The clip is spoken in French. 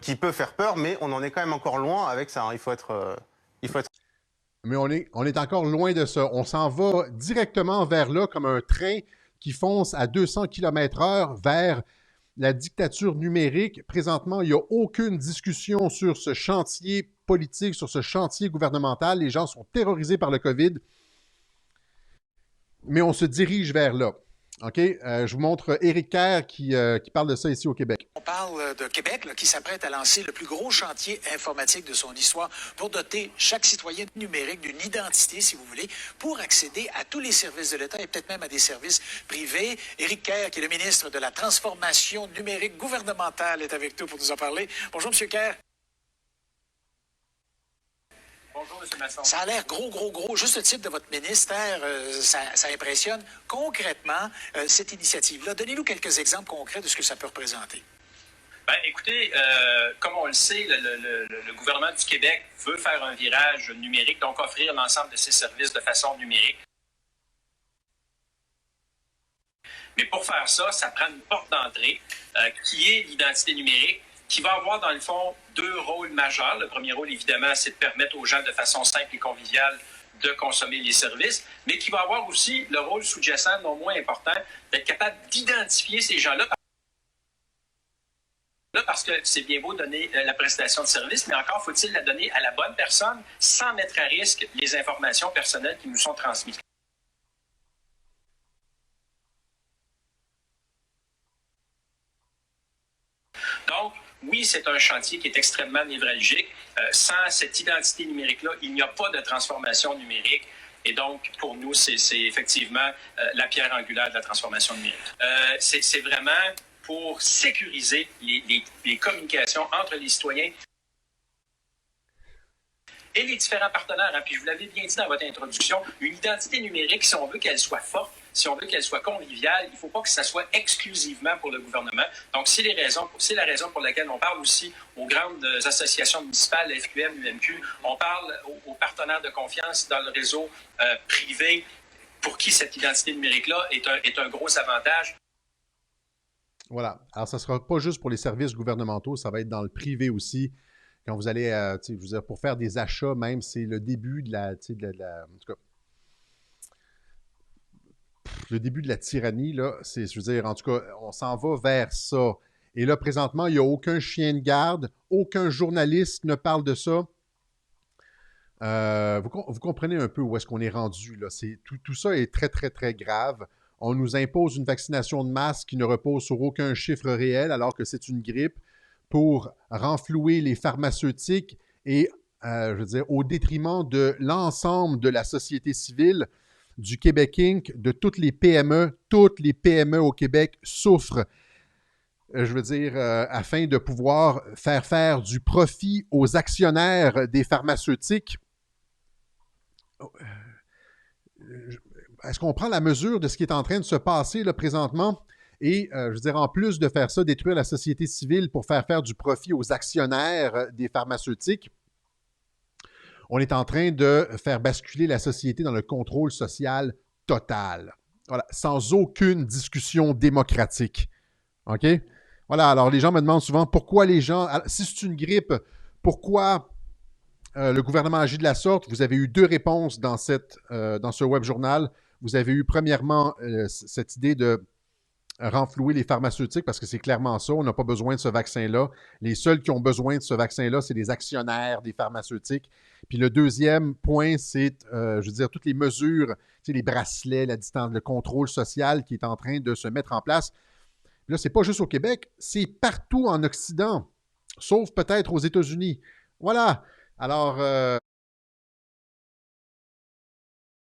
qui peut faire peur, mais on en est quand même encore loin avec ça, hein. Il faut être... Mais on est encore loin de ça. On s'en va directement vers là comme un train qui fonce à 200 km/h vers la dictature numérique. Présentement, il n'y a aucune discussion sur ce chantier politique, sur ce chantier gouvernemental. Les gens sont terrorisés par le COVID, mais on se dirige vers là. OK? Je vous montre Éric Kerr qui parle de ça ici au Québec. On parle de Québec là, qui s'apprête à lancer le plus gros chantier informatique de son histoire pour doter chaque citoyen numérique d'une identité, si vous voulez, pour accéder à tous les services de l'État et peut-être même à des services privés. Éric Kerr, qui est le ministre de la Transformation numérique gouvernementale, est avec nous pour nous en parler. Bonjour, M. Kerr. Bonjour, M. Masson. Ça a l'air gros. Juste le titre de votre ministère, ça impressionne. Concrètement, cette initiative-là, donnez-nous quelques exemples concrets de ce que ça peut représenter. Bien, écoutez, comme on le sait, le gouvernement du Québec veut faire un virage numérique, donc offrir l'ensemble de ses services de façon numérique. Mais pour faire ça, ça prend une porte d'entrée qui est l'identité numérique, qui va avoir, dans le fond, deux rôles majeurs. Le premier rôle, évidemment, c'est de permettre aux gens, de façon simple et conviviale, de consommer les services, mais qui va avoir aussi le rôle sous-jacent, non moins important, d'être capable d'identifier ces gens-là. Parce que c'est bien beau donner la prestation de service, mais encore faut-il la donner à la bonne personne sans mettre à risque les informations personnelles qui nous sont transmises. Donc, oui, c'est un chantier qui est extrêmement névralgique. Sans cette identité numérique-là, il n'y a pas de transformation numérique. Et donc, pour nous, c'est effectivement la pierre angulaire de la transformation numérique. C'est vraiment pour sécuriser les communications entre les citoyens et les différents partenaires. Puis je vous l'avais bien dit dans votre introduction, une identité numérique, si on veut qu'elle soit forte, si on veut qu'elle soit conviviale, il ne faut pas que ça soit exclusivement pour le gouvernement. Donc, c'est la raison pour laquelle on parle aussi aux grandes associations municipales, FQM, UMQ. On parle aux partenaires de confiance dans le réseau privé pour qui cette identité numérique-là est un gros avantage. Voilà. Alors, ça ne sera pas juste pour les services gouvernementaux, ça va être dans le privé aussi. Quand vous allez, je veux dire, pour faire des achats, même, c'est le début de la, en tout cas, le début de la tyrannie, là, c'est, je veux dire, en tout cas, on s'en va vers ça. Et là, présentement, il n'y a aucun chien de garde, aucun journaliste ne parle de ça. Vous comprenez un peu où est-ce qu'on est rendu, là. Tout ça est très grave. On nous impose une vaccination de masse qui ne repose sur aucun chiffre réel, alors que c'est une grippe, pour renflouer les pharmaceutiques et, je veux dire, au détriment de l'ensemble de la société civile, du Québec Inc., de toutes les PME. Toutes les PME au Québec souffrent, je veux dire, afin de pouvoir faire du profit aux actionnaires des pharmaceutiques. Est-ce qu'on prend la mesure de ce qui est en train de se passer là, présentement? Et, je veux dire, en plus de faire ça, détruire la société civile pour faire du profit aux actionnaires des pharmaceutiques, on est en train de faire basculer la société dans le contrôle social total. Voilà, sans aucune discussion démocratique. OK? Voilà, alors les gens me demandent souvent pourquoi les gens, si c'est une grippe, pourquoi le gouvernement agit de la sorte? Vous avez eu deux réponses dans ce web journal. Vous avez eu premièrement cette idée de renflouer les pharmaceutiques parce que c'est clairement ça. On n'a pas besoin de ce vaccin-là. Les seuls qui ont besoin de ce vaccin-là, c'est les actionnaires des pharmaceutiques. Puis le deuxième point, c'est, je veux dire, toutes les mesures, tu sais, les bracelets, la distance, le contrôle social qui est en train de se mettre en place. Là, c'est pas juste au Québec, c'est partout en Occident, sauf peut-être aux États-Unis. Voilà. Alors,